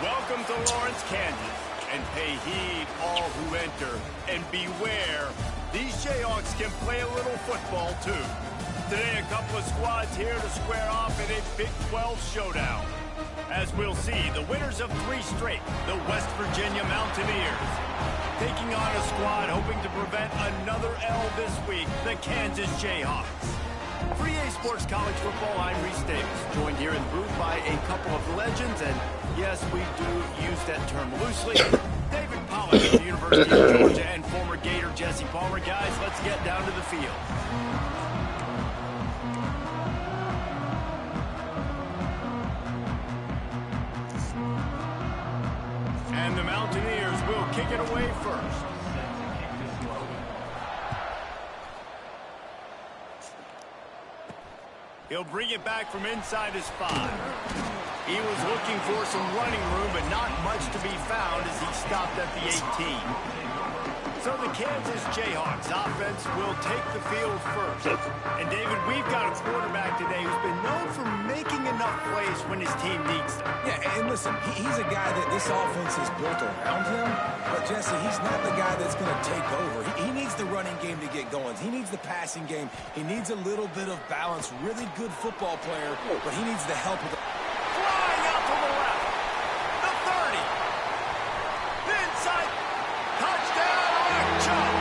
Welcome to Lawrence, Kansas, and pay heed all who enter, and beware, these Jayhawks can play a little football too. Today, a couple of squads here to square off in a Big 12 showdown. As we'll see, the winners of 3 straight, the West Virginia Mountaineers, taking on a squad hoping to prevent another L this week, the Kansas Jayhawks. For EA Sports College Football, I'm Reese Davis, joined here in the booth by a couple of legends, and yes, we do use that term loosely. David Pollack of the University of Georgia and former Gator Jesse Palmer. Guys, let's get down to the field. And the Mountaineers will kick it away first. He'll bring it back from inside his 5. He was looking for some running room, but not much to be found as he stopped at the 18. So the Kansas Jayhawks offense will take the field first. And David, we've got a quarterback today who's been known for making enough plays when his team needs them. Yeah, and listen, he's a guy that this offense is built around him. But, Jesse, he's not the guy that's going to take over. He needs the running game to get going. He needs the passing game. He needs a little bit of balance. Really good football player, but he needs the help of the... Flying out to the left. The 30. The inside. Touchdown, Chubb.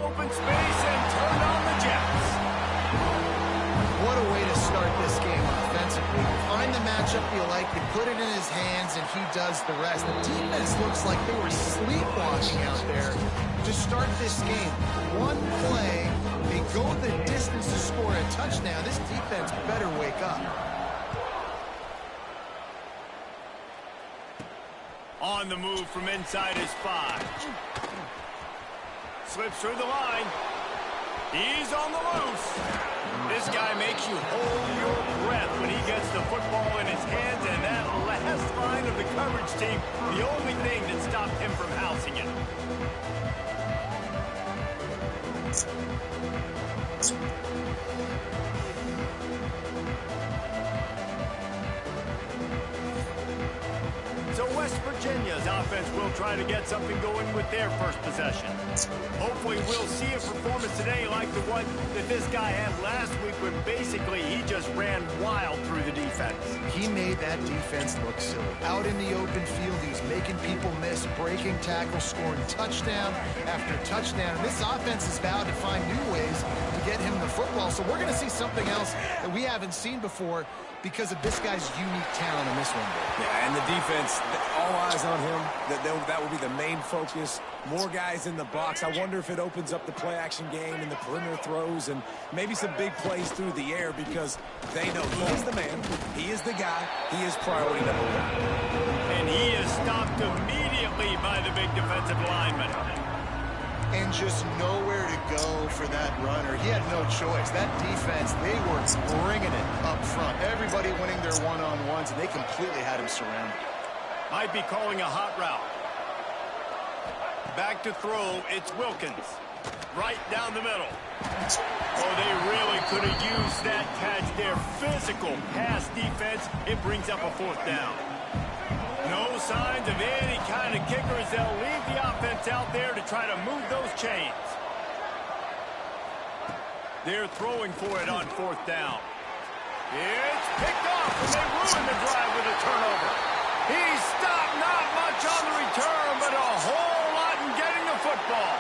Open space and turn on the Jets. What a way to start this game offensively. You find the matchup you like, you put it in his hands, and he does the rest. The defense looks like they were sleepwalking out there to start this game. One play, they go the distance to score a touchdown. This defense better wake up. On the move from inside his 5. Slips through the line. He's on the loose. This guy makes you hold your breath when he gets the football in his hands, and that last line of the coverage team, the only thing that stopped him from housing it. So West Virginia's offense will try to get something going with their first possession. Hopefully we'll see a performance today like the one that this guy had last week when basically he just ran wild through the defense. He made that defense look silly. Out in the open field, he's making people miss, breaking tackles, scoring touchdown after touchdown. And this offense is vowed to find new ways to get him the football. So we're going to see something else that we haven't seen before because of this guy's unique talent in this one. Yeah, and the defense, all eyes on him. That will be the main focus. More guys in the box. I wonder if it opens up the play-action game and the perimeter throws and maybe some big plays through the air because they know he's the man. He is the guy. He is priority #1. And he is stopped immediately by the big defensive lineman. And just nowhere to go for that runner. He had no choice. That defense, they were bringing it up front. Everybody winning their one-on-ones, and they completely had him surrounded. Might be calling a hot route. Back to throw, it's Wilkins. Right down the middle. Oh, they really could have used that catch there. Physical pass defense. It brings up a 4th down. No signs of any kind of kickers. They'll leave the offense out there to try to move those chains. They're throwing for it on 4th down. It's picked off, and they ruin the drive with a turnover. He stopped, not much on the return, but a whole lot in getting the football.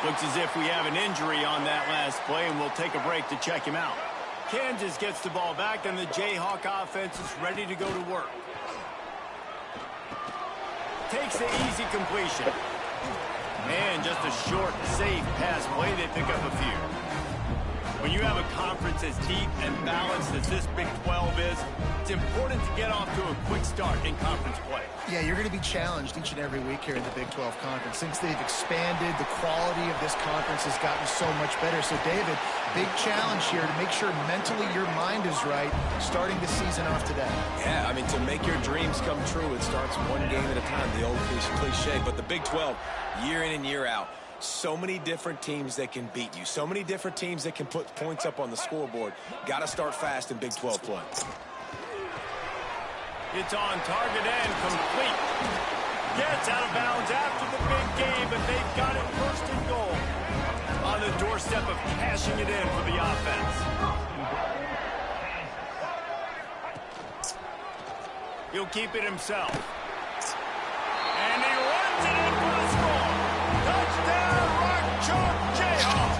Looks as if we have an injury on that last play, and we'll take a break to check him out. Kansas gets the ball back, and the Jayhawk offense is ready to go to work. Takes the easy completion. And just a short, safe pass play. They pick up a few. When you have a conference as deep and balanced as this Big 12 is, it's important to get off to a quick start in conference play. Yeah, you're going to be challenged each and every week here in the Big 12 Conference. Since they've expanded, the quality of this conference has gotten so much better. So, David, big challenge here to make sure mentally your mind is right starting the season off today. Yeah, I mean, to make your dreams come true, it starts one game at a time, the old cliche. But the Big 12, year in and year out, so many different teams that can beat you. So many different teams that can put points up on the scoreboard. Got to start fast in Big 12 play. It's on target and complete. Gets out of bounds after the big game, but they've got it first and goal. On the doorstep of cashing it in for the offense. He'll keep it himself. And he runs it in for the score. Touchdown, Rock Chalk Jayhawk.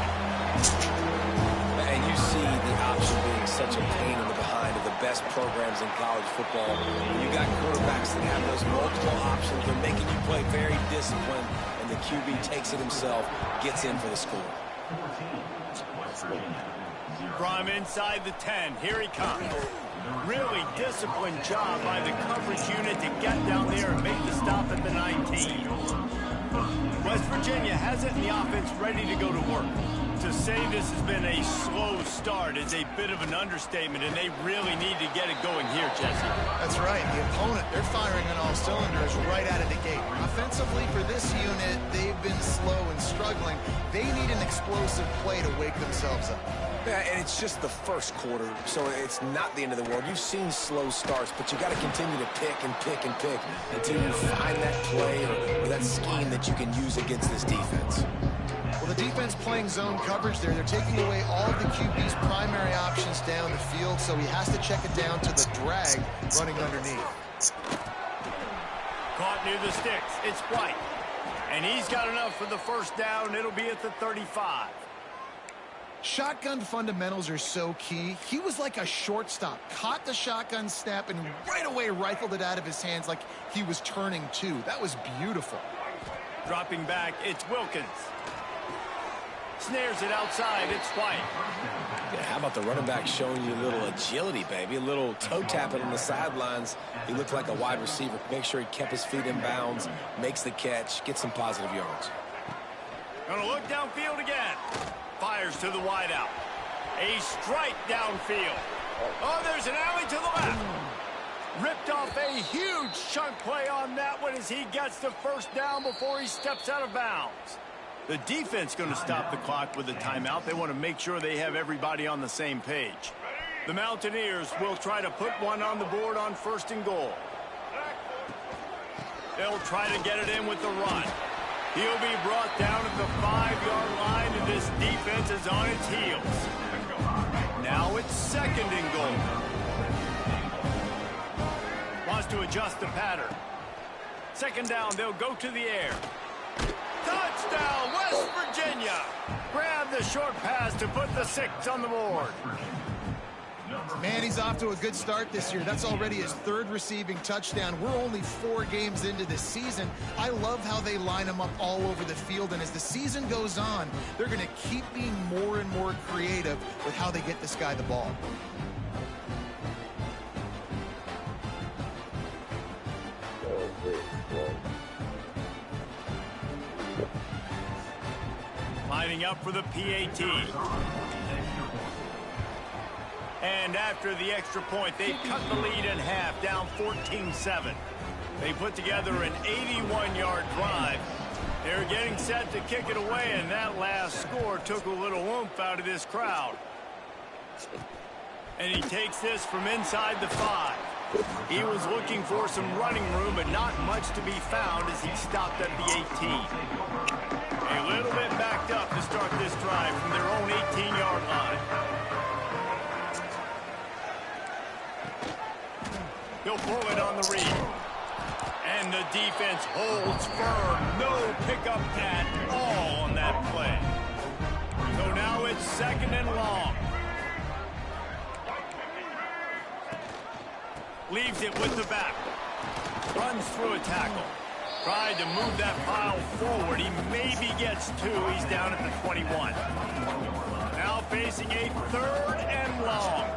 And you see the option being such a pain in the behind of the best programs in college football. When you got quarterbacks that have those multiple options, they're making you play very disciplined, and the QB takes it himself, gets in for the score. From inside the 10, here he comes. Really disciplined job by the coverage unit to get down there and make the stop at the 19. West Virginia has it in the offense ready to go to work. To say this has been a slow start is a bit of an understatement, and they really need to get it going here, Jesse. That's right. The opponent, they're firing on all cylinders right out of the gate. Offensively, for this unit, they've been slow and struggling. They need an explosive play to wake themselves up. Yeah, and it's just the first quarter, so it's not the end of the world. You've seen slow starts, but you got to continue to pick and pick and pick until you find that play or that scheme that you can use against this defense. Well, the defense playing zone coverage there. They're taking away all of the QB's primary options down the field, so he has to check it down to the drag running underneath. Caught near the sticks. It's White. And he's got enough for the first down. It'll be at the 35. Shotgun fundamentals are so key. He was like a shortstop. Caught the shotgun snap and right away rifled it out of his hands like he was turning two. That was beautiful. Dropping back, it's Wilkins. Snares it outside, it's White. Yeah, how about the running back showing you a little agility, baby? A little toe tapping on the sidelines. He looked like a wide receiver. Make sure he kept his feet in bounds, makes the catch, gets some positive yards. Gonna look downfield again. Fires to the wideout. A strike downfield. Oh, there's an alley to the left. Ripped off a huge chunk play on that one as he gets the first down before he steps out of bounds. The defense going to stop the clock with a timeout. They want to make sure they have everybody on the same page. The Mountaineers will try to put one on the board on first and goal. They'll try to get it in with the run. He'll be brought down at the 5-yard line, and this defense is on its heels. Now it's second and goal. Wants to adjust the pattern. Second down, they'll go to the air. Touchdown, West Virginia! Grab the short pass to put the 6 on the board. Man, he's off to a good start this year. That's already his 3rd receiving touchdown. We're only 4 games into the season. I love how they line him up all over the field, and as the season goes on, they're going to keep being more and more creative with how they get this guy the ball. Lining up for the PAT. And after the extra point, they cut the lead in half, down 14-7. They put together an 81-yard drive. They're getting set to kick it away, and that last score took a little oomph out of this crowd. And he takes this from inside the 5. He was looking for some running room, but not much to be found as he stopped at the 18. A little bit backed up to start this drive from their own 18-yard line. He'll pull it on the read. And the defense holds firm. No pickup at all on that play. So now it's second and long. Leaves it with the back. Runs through a tackle. Tried to move that pile forward. He maybe gets 2. He's down at the 21. Now facing a 3rd and long.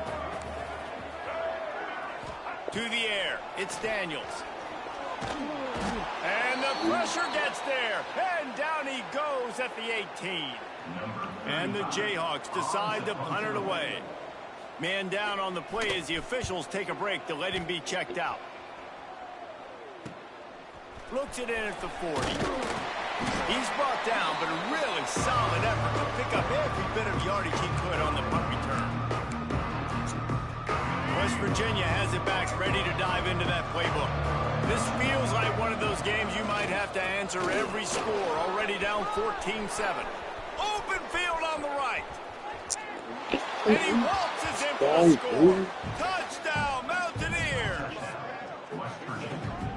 To the air, it's Daniels. And the pressure gets there. And down he goes at the 18. And the Jayhawks decide to punt it away. Man down on the play as the officials take a break to let him be checked out. Looks it in at the 40. He's brought down, but a really solid effort to pick up every bit of yardage he could on the punt return. West Virginia has it back, ready to dive into that playbook. This feels like one of those games you might have to answer every score. Already down 14-7. Open field on the right. And he waltzes in for the score. Touchdown, Mountaineers!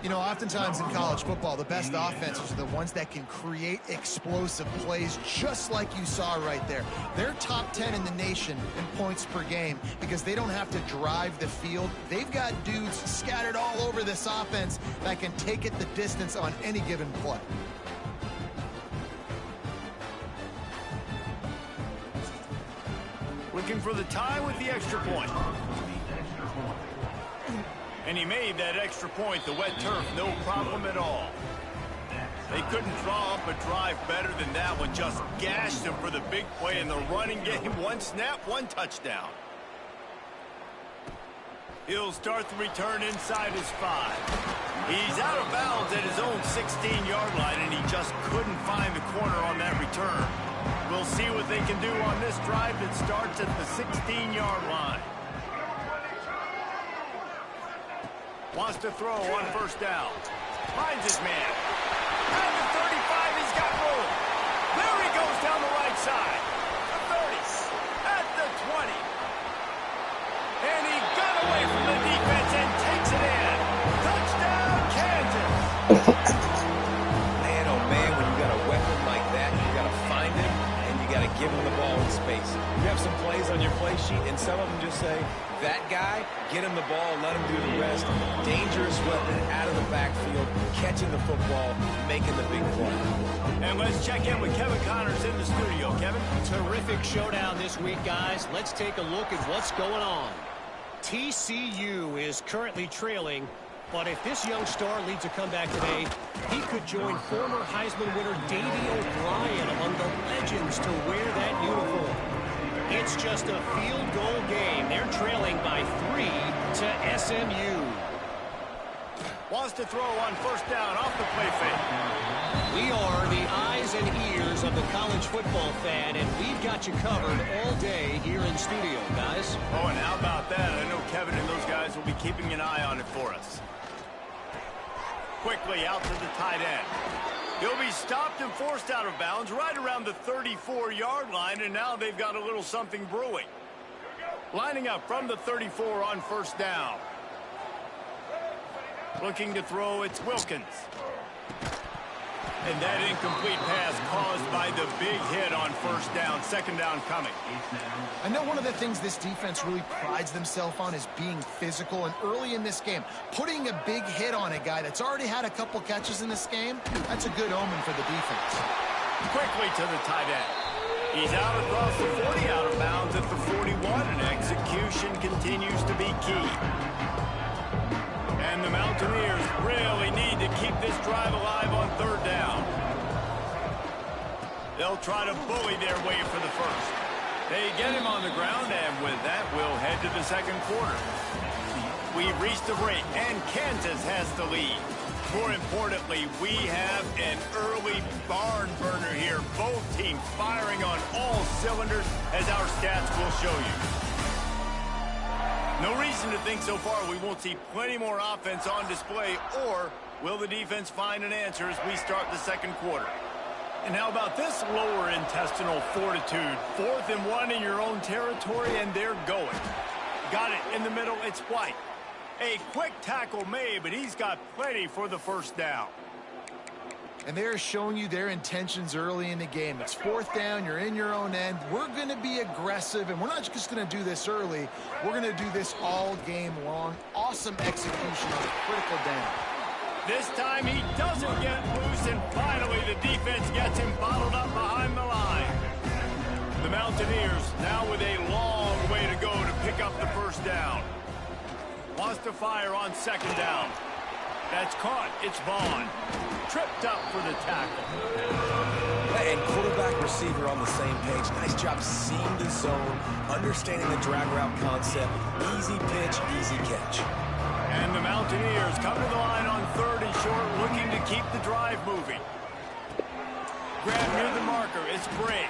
You know, oftentimes in college football, the best offenses are the ones that can create explosive plays, just like you saw right there. They're top 10 in the nation in points per game because they don't have to drive the field. They've got dudes scattered all over this offense that can take it the distance on any given play. Looking for the tie with the extra point. And he made that extra point, the wet turf, no problem at all. They couldn't draw up a drive better than that one. Just gashed him for the big play in the running game. One snap, one touchdown. He'll start the return inside his 5. He's out of bounds at his own 16-yard line, and he just couldn't find the corner on that return. We'll see what they can do on this drive that starts at the 16-yard line. Wants to throw on first down. Finds his man. At the 35, he's got room. There he goes down the right side. The 30. At the 20. And he got away from the defense and takes it in. Touchdown, Kansas. Man, oh man, when you got a weapon like that, you got to find him and you got to give him the ball in space. You have some plays on your play sheet, and some of them just say, that guy, get him the ball, let him do the rest. Dangerous weapon out of the backfield, catching the football, making the big play. And let's check in with Kevin Connors in the studio. Kevin? Terrific showdown this week, guys. Let's take a look at what's going on. TCU is currently trailing, but if this young star leads a comeback today, he could join former Heisman winner Davey O'Brien among the legends to wear that uniform. It's just a field goal game. They're trailing by 3 to SMU. Wants to throw on first down off the play fake. We are the eyes and ears of the college football fan, and we've got you covered all day here in studio, guys. Oh, and how about that? I know Kevin and those guys will be keeping an eye on it for us. Quickly out to the tight end. He'll be stopped and forced out of bounds right around the 34-yard line, and now they've got a little something brewing. Lining up from the 34 on first down. Looking to throw, it's Wilkins. And that incomplete pass caused by the big hit on first down. Second down coming. I know one of the things this defense really prides themselves on is being physical, and early in this game, putting a big hit on a guy that's already had a couple catches in this game, that's a good omen for the defense. Quickly to the tight end. He's out across the 40, out of bounds at the 41, and execution continues to be key. And the Mountaineers really need to keep this drive alive on third down. They'll try to bully their way for the first. They get him on the ground, and with that, we'll head to the second quarter. We've reached the break, and Kansas has the lead. More importantly, we have an early barn burner here. Both teams firing on all cylinders, as our stats will show you. No reason to think so far we won't see plenty more offense on display, or will the defense find an answer as we start the second quarter? And how about this lower intestinal fortitude? 4th and 1 in your own territory, and they're going. Got it in the middle, it's White. A quick tackle made, but he's got plenty for the first down. And they're showing you their intentions early in the game. It's 4th down, you're in your own end. We're going to be aggressive, and we're not just going to do this early. We're going to do this all game long. Awesome execution on a critical down. This time he doesn't get loose, and finally the defense gets him bottled up behind the line. The Mountaineers Now with a long way to go to pick up the first down. Wants to fire on second down. That's caught. It's Vaughn. Tripped up for the tackle. And quarterback receiver on the same page. Nice job seeing the zone, understanding the drag route concept. Easy pitch, easy catch. And the Mountaineers come to the line on 3rd and short, looking to keep the drive moving. Grab near the marker. It's Bray.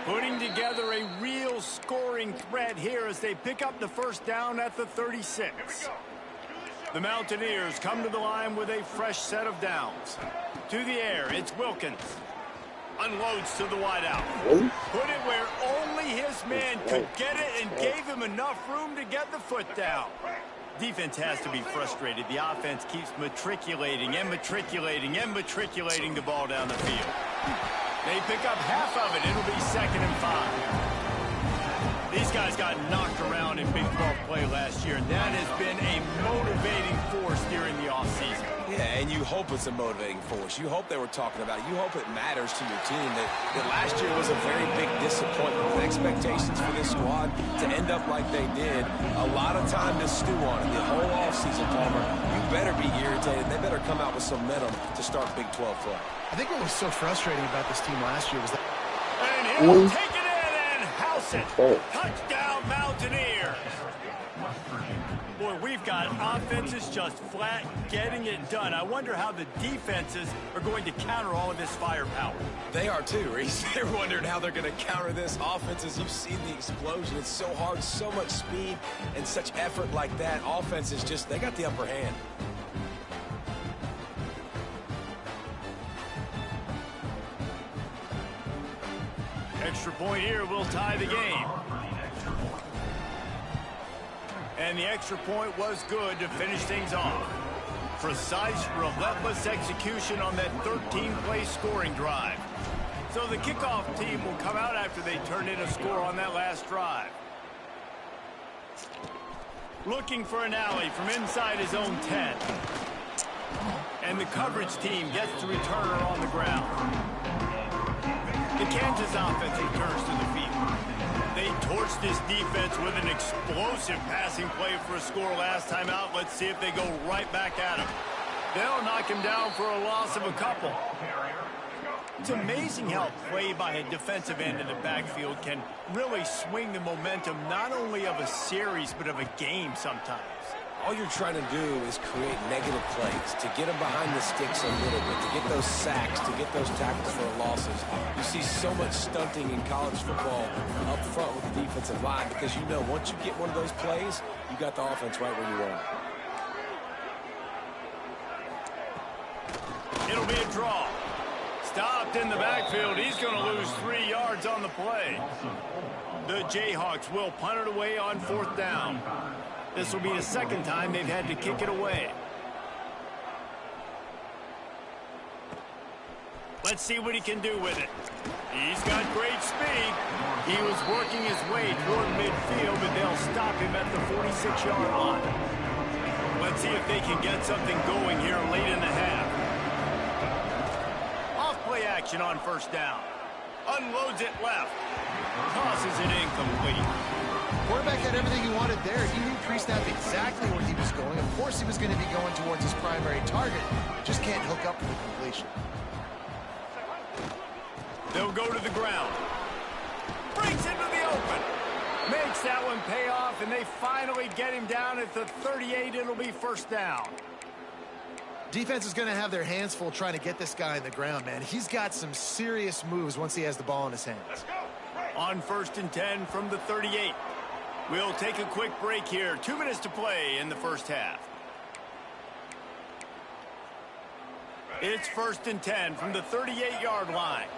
Putting together a real scoring threat here as they pick up the first down at the 36. The Mountaineers come to the line with a fresh set of downs. To the air, it's Wilkins. Unloads to the wideout. Put it where only his man could get it and gave him enough room to get the foot down. Defense has to be frustrated. The offense keeps matriculating and matriculating and matriculating the ball down the field. They pick up half of it. It'll be 2nd and 5. These guys got knocked around in Big 12 play last year, and that has been a motivating force during the offseason. Yeah, and you hope it's a motivating force. You hope they were talking about it. You hope it matters to your team that last year was a very big disappointment. The expectations for this squad to end up like they did, a lot of time to stew on it. The whole offseason, Palmer, you better be irritated. They better come out with some momentum to start Big 12 play. I think what was so frustrating about this team last year was that... And he'll take it in and house it. Touchdown, Mountaineers. Boy, we've got offenses just flat getting it done. I wonder how the defenses are going to counter all of this firepower. They are too, Reese. They're wondering how they're going to counter this offense. As you've seen the explosion, it's so hard, so much speed, and such effort like that. Offense is just, they got the upper hand. Extra point here will tie the game. And the extra point was good to finish things off. Precise, relentless execution on that 13-play scoring drive. So the kickoff team will come out after they turn in a score on that last drive. Looking for an alley from inside his own 10. And the coverage team gets the returner on the ground. The Kansas offense returns to the field. They torched this defense with an explosive passing play for a score last time out. Let's see if they go right back at him. They'll knock him down for a loss of a couple. It's amazing how play by a defensive end in the backfield can really swing the momentum not only of a series but of a game sometimes. All you're trying to do is create negative plays, to get them behind the sticks a little bit, to get those sacks, to get those tackles for losses. You see so much stunting in college football up front with the defensive line because you know once you get one of those plays, you got the offense right where you want it. It'll be a draw. Stopped in the backfield. He's going to lose 3 yards on the play. The Jayhawks will punt it away on 4th down. This will be the second time they've had to kick it away. Let's see what he can do with it. He's got great speed. He was working his way toward midfield, but they'll stop him at the 46-yard line. Let's see if they can get something going here late in the half. Off-play action on 1st down. Unloads it left. Tosses it incomplete. Quarterback had everything he wanted there. He knew pre-snap exactly where he was going. Of course he was going to be going towards his primary target. Just can't hook up for the completion. They'll go to the ground. Breaks into the open. Makes that one pay off, and they finally get him down at the 38. It'll be 1st down. Defense is going to have their hands full trying to get this guy on the ground, man. He's got some serious moves once he has the ball in his hands. Let's go. On 1st and 10 from the 38. We'll take a quick break here. 2 minutes to play in the first half. It's 1st and 10 from the 38-yard line.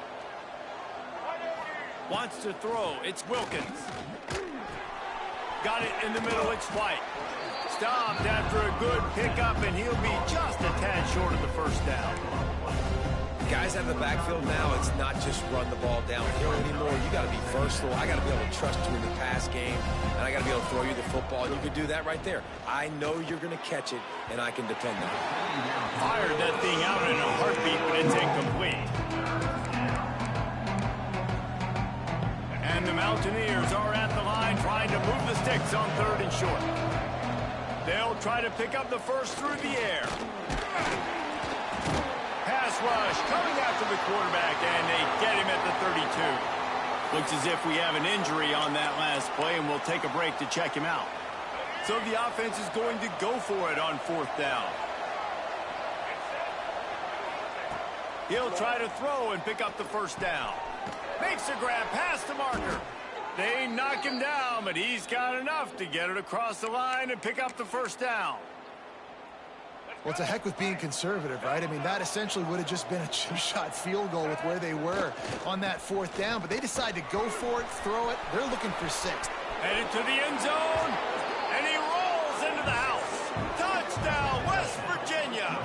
Wants to throw. It's Wilkins. Got it in the middle. It's White. Stopped after a good pickup, and he'll be just a tad short of the 1st down. Guys out of the backfield now, it's not just run the ball downhill anymore. You got to be versatile. I got to be able to trust you in the pass game, and I got to be able to throw you the football, and you can do that right there. I know you're going to catch it, and I can depend on it. Fired that thing out in a heartbeat, but it's incomplete. And the Mountaineers are at the line trying to move the sticks on 3rd and short. They'll try to pick up the first through the air. Pass rush coming after the quarterback, and they get him at the 32. Looks as if we have an injury on that last play, and we'll take a break to check him out. So the offense is going to go for it on 4th down. He'll try to throw and pick up the first down. Makes a grab past the marker. They knock him down, but he's got enough to get it across the line and pick up the first down. Well, it's a heck with being conservative, right? I mean, that essentially would have just been a chip-shot field goal with where they were on that 4th down, but they decide to go for it, throw it. They're looking for 6. Headed to the end zone, and he rolls into the house. Touchdown, West Virginia.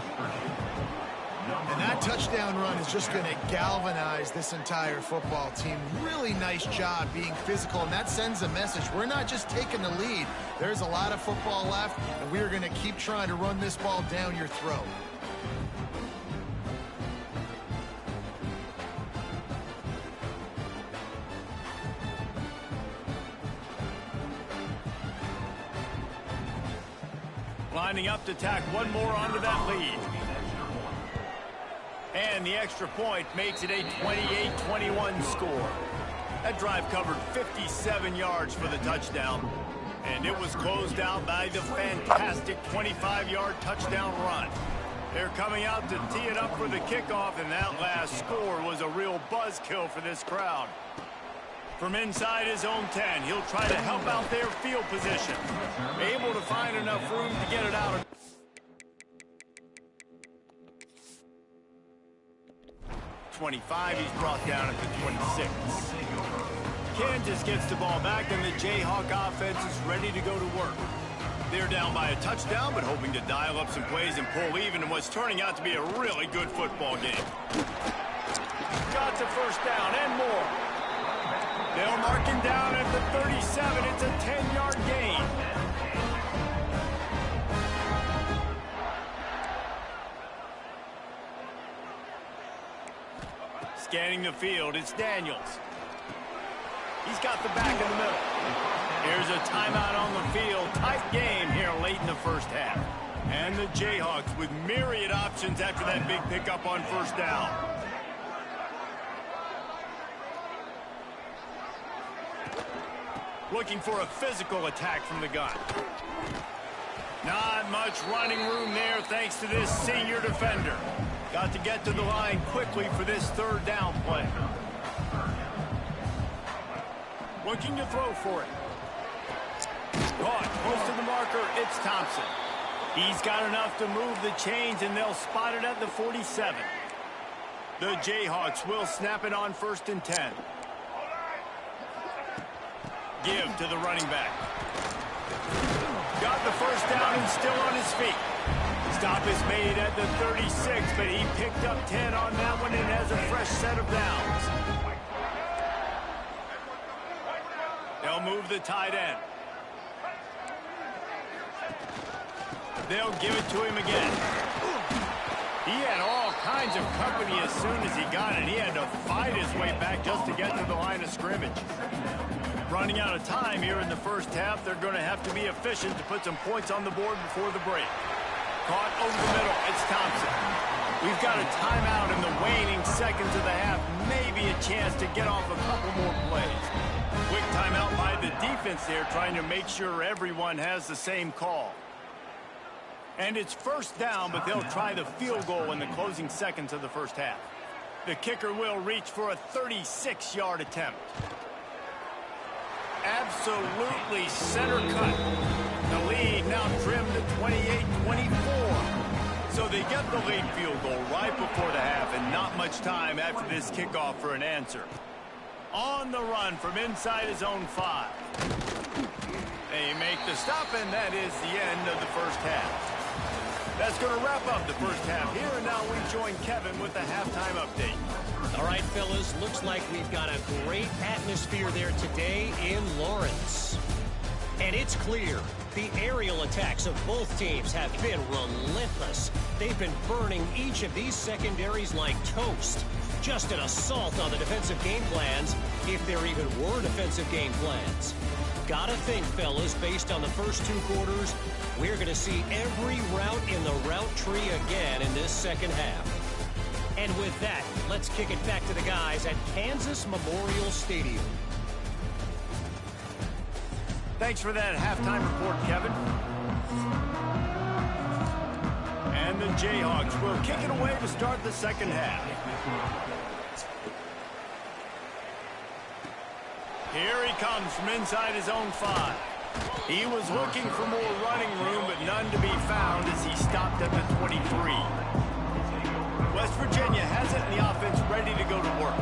And that touchdown run is just going to galvanize this entire football team. Really nice job being physical, and that sends a message. We're not just taking the lead. There's a lot of football left, and we are going to keep trying to run this ball down your throat. Lining up to tack one more onto that lead. And the extra point makes it a 28-21 score. That drive covered 57 yards for the touchdown. And it was closed out by the fantastic 25-yard touchdown run. They're coming out to tee it up for the kickoff, and that last score was a real buzzkill for this crowd. From inside his own 10, he'll try to help out their field position. Able to find enough room to get it out. 25, he's brought down at the 26. Kansas gets the ball back, and the Jayhawk offense is ready to go to work. They're down by a touchdown, but hoping to dial up some plays and pull even in what's turning out to be a really good football game. Got the first down and more. They'll mark him down at the 37. It's a 10-yard gain. Scanning the field, it's Daniels. He's got the back in the middle. Here's a timeout on the field. Tight game here late in the first half. And the Jayhawks with myriad options after that big pickup on first down. Looking for a physical attack from the gun. Not much running room there thanks to this senior defender. Got to get to the line quickly for this 3rd down play. Looking to throw for it. Caught close to the marker, it's Thompson. He's got enough to move the chains, and they'll spot it at the 47. The Jayhawks will snap it on 1st and 10. Give to the running back. Got the first down and still on his feet. Stop is made at the 36, but he picked up 10 on that one and has a fresh set of downs. They'll move the tight end. They'll give it to him again. He had all kinds of company as soon as he got it. He had to fight his way back just to get to the line of scrimmage. Running out of time here in the first half, they're going to have to be efficient to put some points on the board before the break. Caught over the middle, it's Thompson. We've got a timeout in the waning seconds of the half. Maybe a chance to get off a couple more plays. Quick timeout by the defense there, trying to make sure everyone has the same call. And it's first down, but they'll try the field goal in the closing seconds of the first half. The kicker will reach for a 36-yard attempt. Absolutely center cut. The lead now trimmed to 28-24. So they get the lead field goal right before the half, and not much time after this kickoff for an answer. On the run from inside his own 5. They make the stop, and that is the end of the first half. That's going to wrap up the first half here, and now we join Kevin with the halftime update. All right, fellas, looks like we've got a great atmosphere there today in Lawrence. And it's clear, the aerial attacks of both teams have been relentless. They've been burning each of these secondaries like toast. Just an assault on the defensive game plans, if there even were defensive game plans. Gotta think, fellas, based on the first 2 quarters, we're going to see every route in the route tree again in this second half. And with that, let's kick it back to the guys at Kansas Memorial Stadium. Thanks for that halftime report, Kevin. And the Jayhawks will kick it away to start the second half. Here he comes from inside his own 5. He was looking for more running room, but none to be found as he stopped at the 23. West Virginia has it in the offense ready to go to work.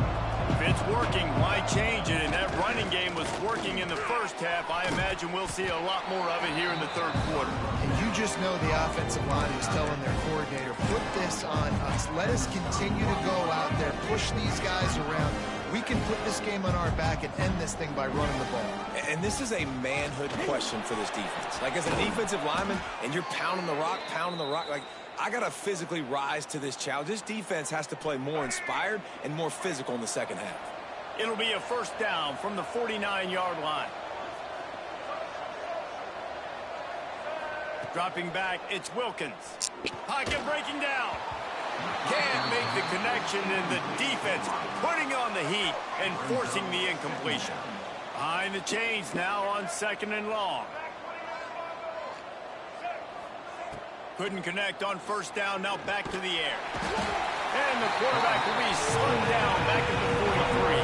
If it's working, why change it? And that running game was working in the first half. I imagine we'll see a lot more of it here in the third quarter. And you just know the offensive line is telling their coordinator, put this on us. Let us continue to go out there, push these guys around. We can put this game on our back and end this thing by running the ball. And this is a manhood question for this defense. Like, as a defensive lineman, and you're pounding the rock, like, I got to physically rise to this challenge. This defense has to play more inspired and more physical in the second half. It'll be a first down from the 49-yard line. Dropping back, it's Wilkins. Pocket breaking down. Can't make the connection, and the defense putting on the heat and forcing the incompletion. Behind the chains now on 2nd and long. Couldn't connect on first down, now back to the air. And the quarterback will be slowed down back at the 43.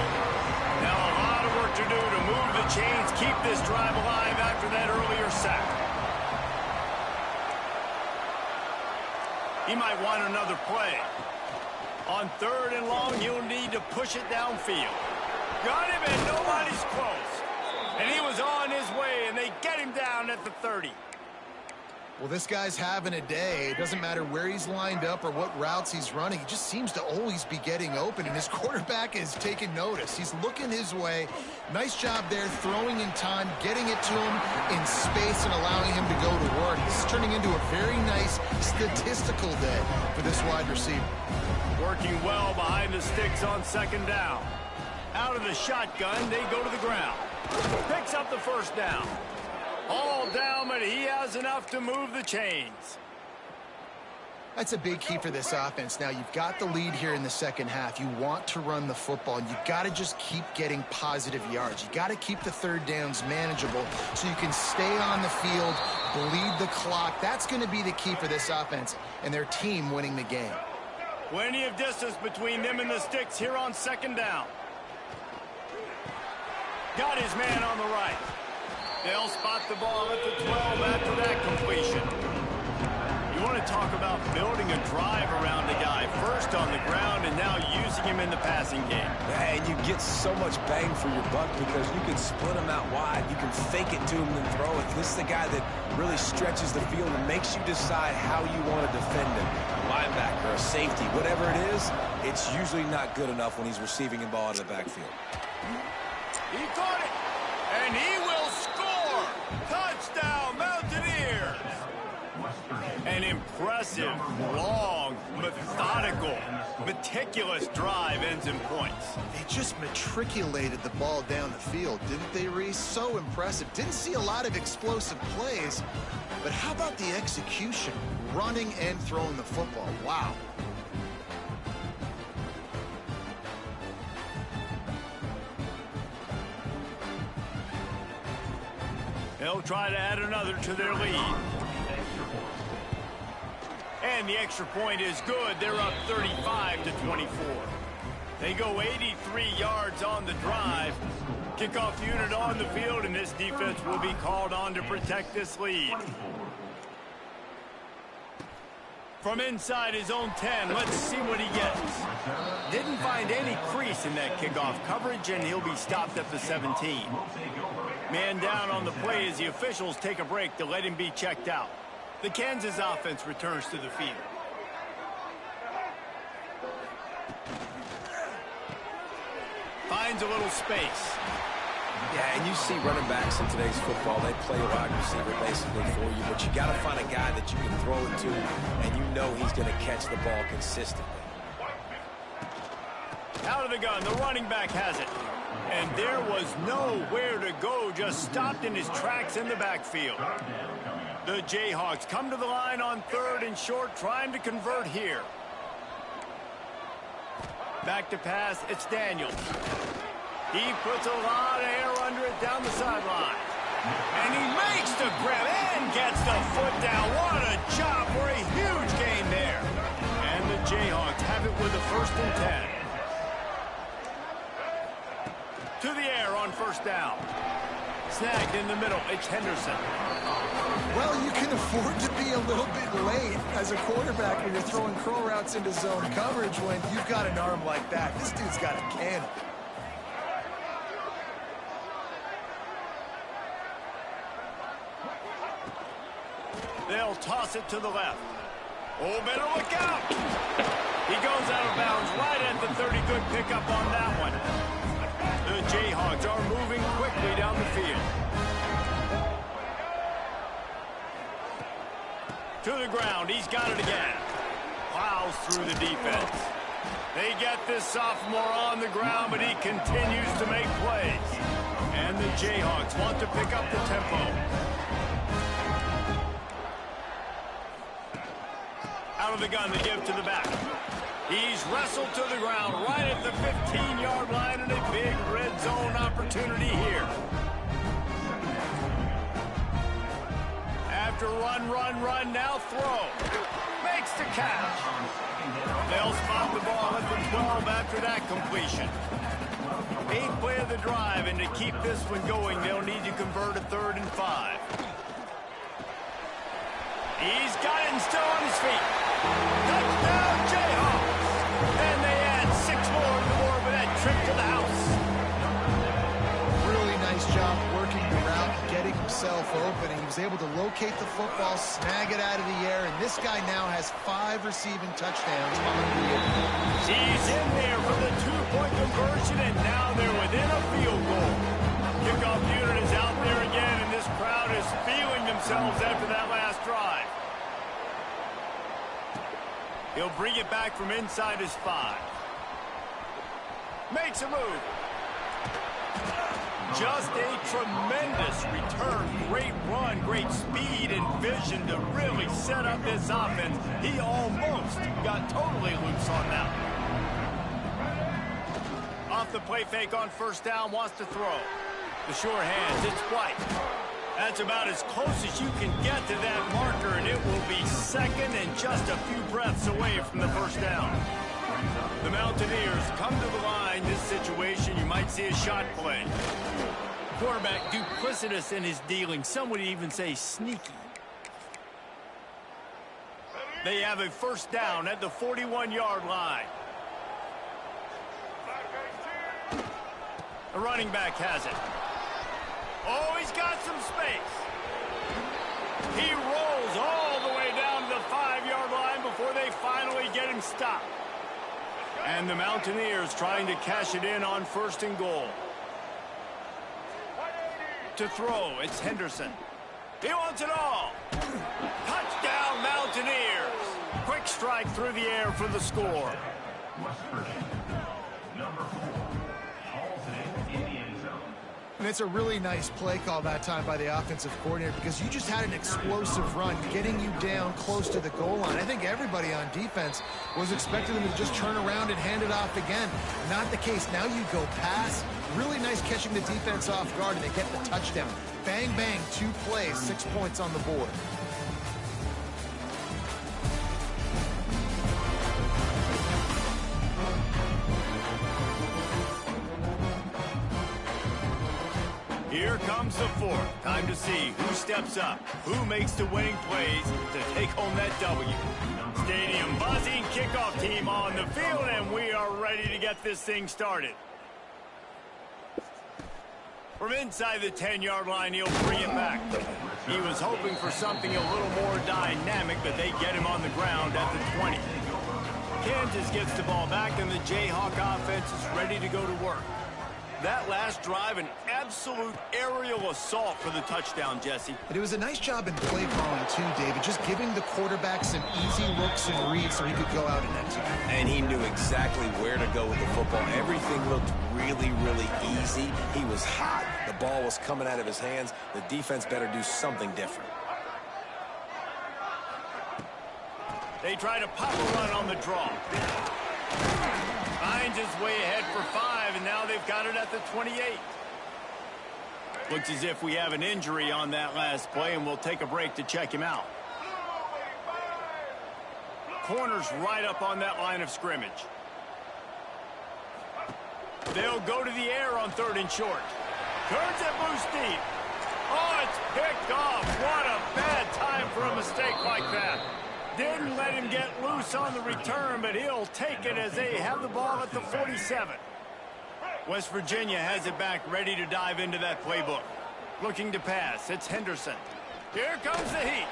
Now a lot of work to do to move the chains, keep this drive alive after that earlier sack. He might want another play. On 3rd and long, he'll need to push it downfield. Got him, and nobody's close. And he was on his way, and they get him down at the 30. Well, this guy's having a day. It doesn't matter where he's lined up or what routes he's running. He just seems to always be getting open, and his quarterback is taking notice. He's looking his way. Nice job there, throwing in time, getting it to him in space and allowing him to go to work. This is turning into a very nice statistical day for this wide receiver. Working well behind the sticks on 2nd down. Out of the shotgun, they go to the ground. Picks up the first down. All down, but he has enough to move the chains. That's a big key for this offense. Now, you've got the lead here in the second half. You want to run the football, and you've got to just keep getting positive yards. You've got to keep the 3rd downs manageable so you can stay on the field, bleed the clock. That's going to be the key for this offense and their team winning the game. Plenty of distance between them and the sticks here on 2nd down. Got his man on the right. They'll spot the ball at the 12 after that completion. You want to talk about building a drive around a guy. First on the ground and now using him in the passing game. And you get so much bang for your buck because you can split him out wide. You can fake it to him and throw it. This is the guy that really stretches the field and makes you decide how you want to defend him. A linebacker, a safety, whatever it is, it's usually not good enough when he's receiving the ball out of the backfield. He caught it, and he will score. Touchdown, Mountaineers. An impressive, long, methodical, meticulous drive ends in points. They just matriculated the ball down the field, didn't they, Reese? So impressive. Didn't see a lot of explosive plays, but how about the execution? Running and throwing the football. Wow. They'll try to add another to their lead. And the extra point is good. They're up 35-24. They go 83 yards on the drive. Kickoff unit on the field, and this defense will be called on to protect this lead. From inside his own 10, let's see what he gets. Didn't find any crease in that kickoff coverage, and he'll be stopped at the 17. Man down on the play as the officials take a break to let him be checked out. The Kansas offense returns to the field. Finds a little space. Yeah, and you see running backs in today's football, they play a wide receiver basically for you, but you got to find a guy that you can throw it to, and you know he's going to catch the ball consistently. Out of the gun, the running back has it. And there was nowhere to go, just stopped in his tracks in the backfield. The Jayhawks come to the line on 3rd and short, trying to convert here. Back to pass, it's Daniels. He puts a lot of air under it down the sideline. And he makes the grab and gets the foot down. What a job for a huge gain there. And the Jayhawks have it with a 1st and 10. To the air on 1st down. Snagged in the middle, it's Henderson. Well, you can afford to be a little bit late as a quarterback when you're throwing crow routes into zone coverage when you've got an arm like that. This dude's got a cannon. They'll toss it to the left. Oh, better look out. He goes out of bounds right at the 30. Good pickup on that one. The Jayhawks are moving quickly down the field. To the ground. He's got it again. Plows through the defense. They get this sophomore on the ground, but he continues to make plays. And the Jayhawks want to pick up the tempo. Out of the gun, they give to the back. He's wrestled to the ground right at the 15-yard line, and a big red zone opportunity here. After run, now throw. Makes the catch. They'll spot the ball at the 12 after that completion. 8th play of the drive, and to keep this one going, they'll need to convert a 3rd and 5. He's got it and still on his feet. Touchdown, Jayhawks! And they add 6 more to the board with that trip to the house. Really nice job working the route, getting himself open. He was able to locate the football, snag it out of the air, and this guy now has 5 receiving touchdowns on the year. He's in there for the 2-point conversion, and now they're within a field goal. Kickoff unit is out there again, and this crowd is feeling themselves after that last drive. He'll bring it back from inside his 5. Makes a move. Just a tremendous return. Great run, great speed and vision to really set up this offense. He almost got totally loose on that one. Off the play fake on 1st down, wants to throw. The sure hands, it's White. That's about as close as you can get to that marker, and it will be 2nd and just a few breaths away from the 1st down. The Mountaineers come to the line. This situation, you might see a shot play. Quarterback duplicitous in his dealing. Some would even say sneaky. They have a 1st down at the 41-yard line. The running back has it. Oh, he's got some space. He rolls all the way down to the 5-yard line before they finally get him stopped. And the Mountaineers trying to cash it in on 1st and goal. To throw, it's Henderson. He wants it all. Touchdown, Mountaineers. Quick strike through the air for the score. And it's a really nice play call that time by the offensive coordinator because you just had an explosive run getting you down close to the goal line. I think everybody on defense was expecting them to just turn around and hand it off again. Not the case. Now you go pass. Really nice catching the defense off guard, and they get the touchdown. Bang, bang, 2 plays, 6 points on the board. Here comes the 4th. Time to see who steps up, who makes the winning plays to take home that W. Stadium buzzing, kickoff team on the field, and we are ready to get this thing started. From inside the 10-yard line, he'll bring it back. He was hoping for something a little more dynamic, but they get him on the ground at the 20. Kansas gets the ball back, and the Jayhawk offense is ready to go to work. That last drive, an absolute aerial assault for the touchdown, Jesse. It was a nice job in play calling too, David, just giving the quarterback some easy looks and reads so he could go out and execute. And he knew exactly where to go with the football. Everything looked really, really easy. He was hot. The ball was coming out of his hands. The defense better do something different. They try to pop a run on the draw. Finds his way ahead for 5, and now they've got it at the 28. Looks as if we have an injury on that last play, and we'll take a break to check him out. Corner's right up on that line of scrimmage. They'll go to the air on 3rd and short. Turns it loose deep. Oh, it's picked off. What a bad time for a mistake like that. Didn't let him get loose on the return, but he'll take it as they have the ball at the 47. West Virginia has it back, ready to dive into that playbook. Looking to pass. It's Henderson. Here comes the heat.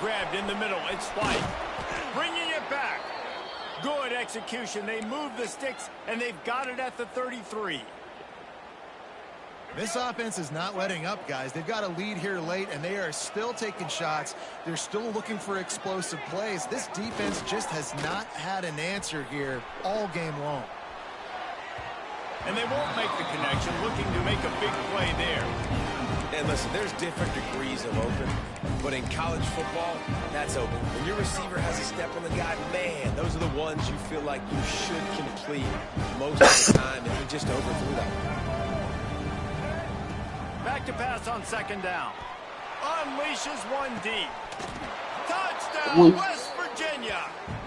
Grabbed in the middle. It's White. Bringing it back. Good execution. They move the sticks, and they've got it at the 33. This offense is not letting up, guys. They've got a lead here late, and they are still taking shots. They're still looking for explosive plays. This defense just has not had an answer here all game long. And they won't make the connection, looking to make a big play there. And listen, there's different degrees of open, but in college football, that's open. When your receiver has a step on the guy, man, those are the ones you feel like you should complete most of the time, and he just overthrew that. Back to pass on 2nd down. Unleashes one deep. Touchdown, West Virginia.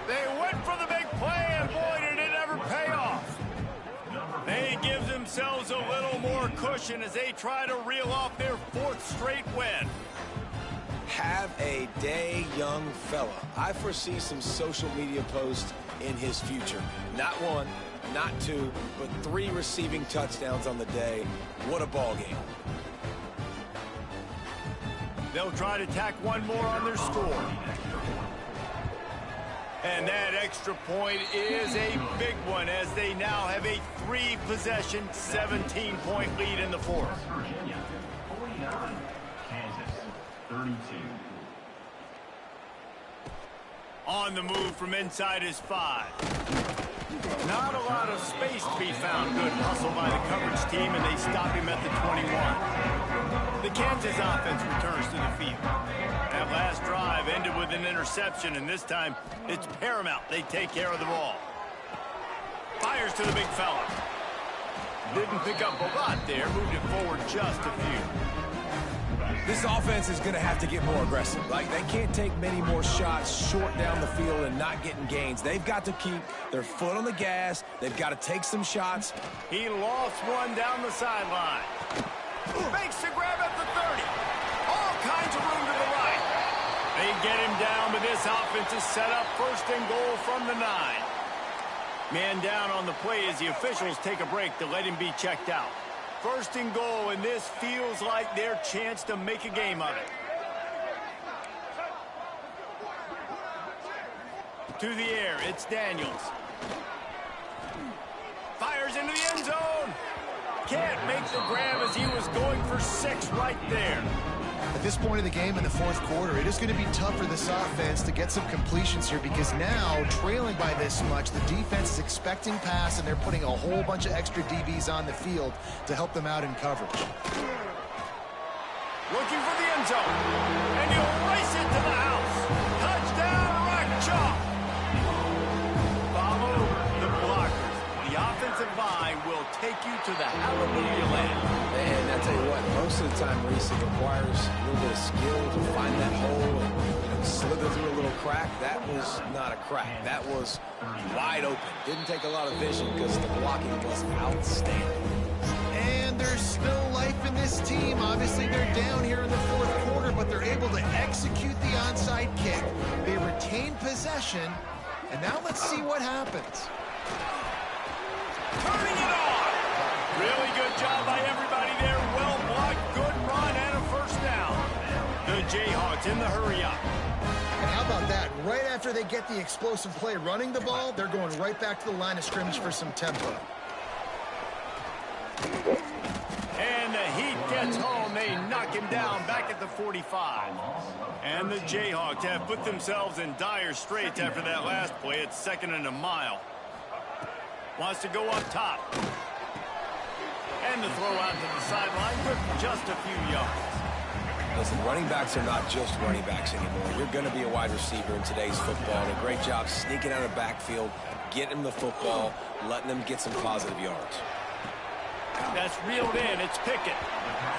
They went for the big play, and boy, did it ever pay off. They give themselves a little more cushion as they try to reel off their 4th straight win. Have a day, young fella. I foresee some social media posts in his future. Not 1, not 2, but 3 receiving touchdowns on the day. What a ball game. They'll try to tack one more on their score. And that extra point is a big one as they now have a 3-possession, 17-point lead in the 4th. Virginia, 49. Kansas, 32. On the move from inside his 5. Not a lot of space to be found. Good hustle by the coverage team, and they stop him at the 21. The Kansas offense returns to the field. That last drive ended with an interception, and this time it's paramount they take care of the ball. Fires to the big fella. Didn't pick up a lot there, moved it forward just a few. This offense is going to have to get more aggressive. Like, they can't take many more shots short down the field and not getting gains. They've got to keep their foot on the gas. They've got to take some shots. He lost one down the sideline. Makes the grab at the 30. All kinds of room to the right. They get him down, but this offense is set up 1st and goal from the 9. Man down on the play as the officials take a break to let him be checked out. 1st and goal, and this feels like their chance to make a game of it. To the air, it's Daniels. Fires into the end zone. Can't make the grab as he was going for 6 right there. At this point of the game in the 4th quarter, it is going to be tough for this offense to get some completions here because now, trailing by this much, the defense is expecting pass, and they're putting a whole bunch of extra DBs on the field to help them out in coverage. Looking for the end zone, and he'll race it to the house. Touchdown, Rock Chalk. Follow the blockers. The offensive line will take you to the hallelujah land. And I tell you what, most of the time, Reese, it requires a little bit of skill to find that hole and slither through a little crack. That was not a crack. That was wide open. Didn't take a lot of vision because the blocking was outstanding. And there's still life in this team. Obviously, they're down here in the 4th quarter, but they're able to execute the onside kick. They retain possession, and now let's see what happens. Turning it on. Really good job by everybody there. Well blocked, good run, and a 1st down. The Jayhawks in the hurry-up. And how about that? Right after they get the explosive play running the ball, they're going right back to the line of scrimmage for some tempo. And the Heat gets home. They knock him down back at the 45. And the Jayhawks have put themselves in dire straits after that last play. It's 2nd and a mile. Wants to go up top. And the throw out to the sideline with just a few yards. Listen, running backs are not just running backs anymore. You're going to be a wide receiver in today's football. And a great job sneaking out of the backfield, getting them the football, letting them get some positive yards. That's reeled in. It's Pickett.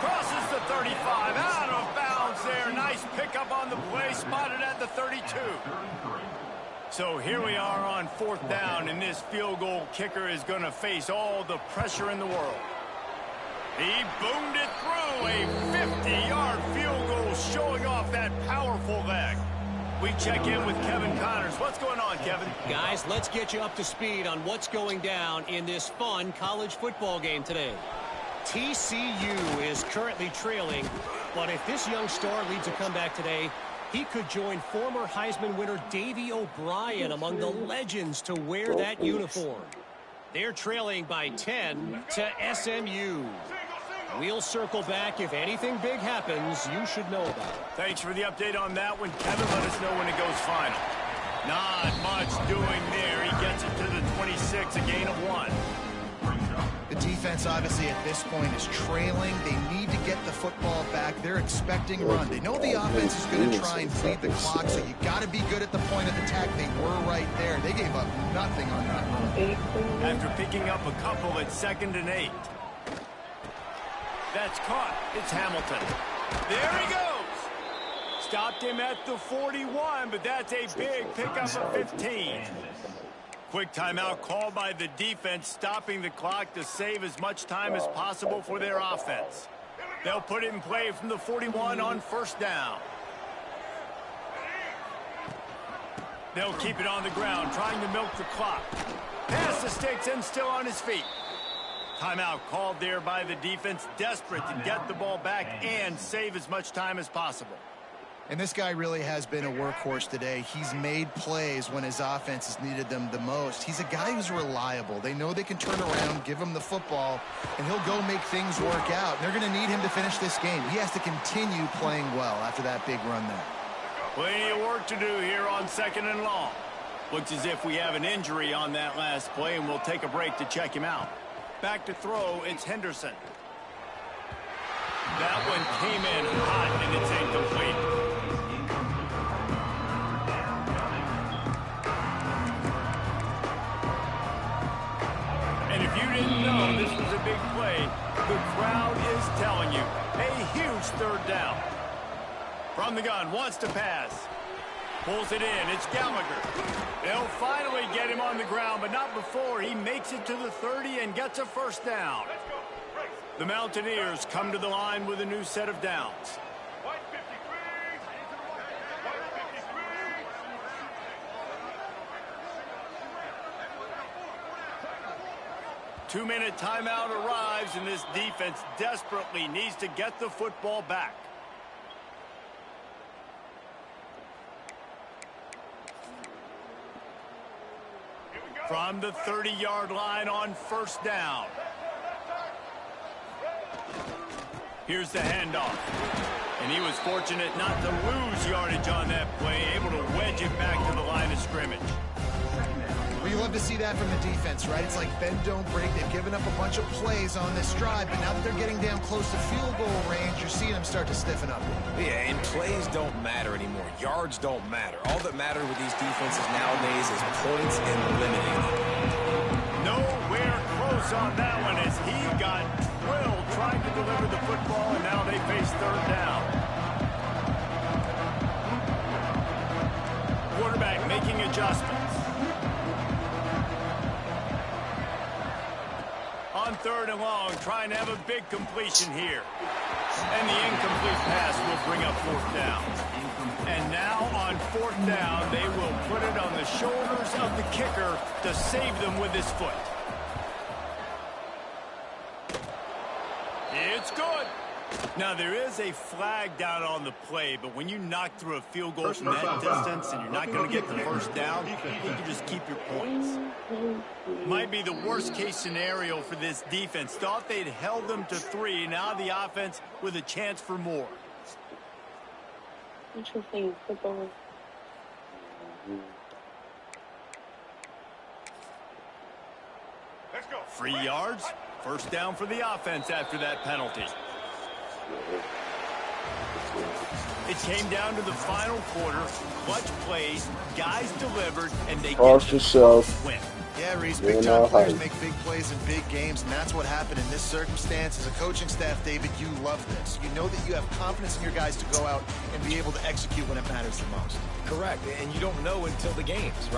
Crosses the 35. Out of bounds there. Nice pickup on the play. Spotted at the 32. So here we are on 4th down, and this field goal kicker is going to face all the pressure in the world. He boomed it through. A 50-yard field goal showing off that powerful leg. We check in with Kevin Connors. What's going on, Kevin? Guys, let's get you up to speed on what's going down in this fun college football game today. TCU is currently trailing, but if this young star leads a comeback today, he could join former Heisman winner Davey O'Brien among the legends to wear that uniform. They're trailing by 10 to SMU. We'll circle back. If anything big happens, you should know about it. Thanks for the update on that one, Kevin. Let us know when it goes final. Not much doing there. He gets it to the 26, a gain of 1. The defense, obviously, at this point is trailing. They need to get the football back. They're expecting a run. They know the offense is going to try and bleed the clock, so you got to be good at the point of attack. They were right there. They gave up nothing on that run. After picking up a couple at 2nd and 8. That's caught. It's Hamilton. There he goes. Stopped him at the 41, but that's a big pickup of 15. Quick timeout called by the defense, stopping the clock to save as much time as possible for their offense. They'll put it in play from the 41 on 1st down. They'll keep it on the ground, trying to milk the clock. Pass the sticks and still on his feet. Timeout called there by the defense, desperate to get the ball back and save as much time as possible. And this guy really has been a workhorse today. He's made plays when his offense has needed them the most. He's a guy who's reliable. They know they can turn around, give him the football, and he'll go make things work out. They're going to need him to finish this game. He has to continue playing well after that big run there. Plenty of work to do here on 2nd and long. Looks as if we have an injury on that last play, and we'll take a break to check him out. Back to throw, it's Henderson. That one came in hot, and it's incomplete. And if you didn't know this was a big play, the crowd is telling you. A huge 3rd down. From the gun, wants to pass. Pulls it in. It's Gallagher. They'll finally get him on the ground, but not before he makes it to the 30 and gets a 1st down. The Mountaineers come to the line with a new set of downs. 2-minute timeout arrives, and this defense desperately needs to get the football back. From the 30-yard line on 1st down. Here's the handoff. And he was fortunate not to lose yardage on that play, able to wedge it back to the line of scrimmage. Well, you love to see that from the defense, right? It's like bend, don't break. They've given up a bunch of plays on this drive, but now that they're getting down close to field goal range, you're seeing them start to stiffen up. Yeah, and plays don't matter anymore. Yards don't matter. All that matters with these defenses nowadays is points and limiting them. Nowhere close on that one as he got drilled trying to deliver the football, and now they face 3rd down. Quarterback making adjustments. On 3rd and long, trying to have a big completion here. And the incomplete pass will bring up 4th down. And now on 4th down, they will put it on the shoulders of the kicker to save them with his foot. It's good. Now, there is a flag down on the play, but when you knock through a field goal from that distance and you're not going to get the first down, you can just keep your points. Might be the worst-case scenario for this defense. Thought they'd held them to 3. Now the offense with a chance for more. Interesting football. 3 yards. First down for the offense after that penalty. It came down to the final quarter. Clutch plays, guys delivered, and they get the win. Yeah, Reese, big-time players make big plays in big games, and that's what happened in this circumstance. As a coaching staff, David, you love this. You know that you have confidence in your guys to go out and be able to execute when it matters the most. Correct, and you don't know until the games, right?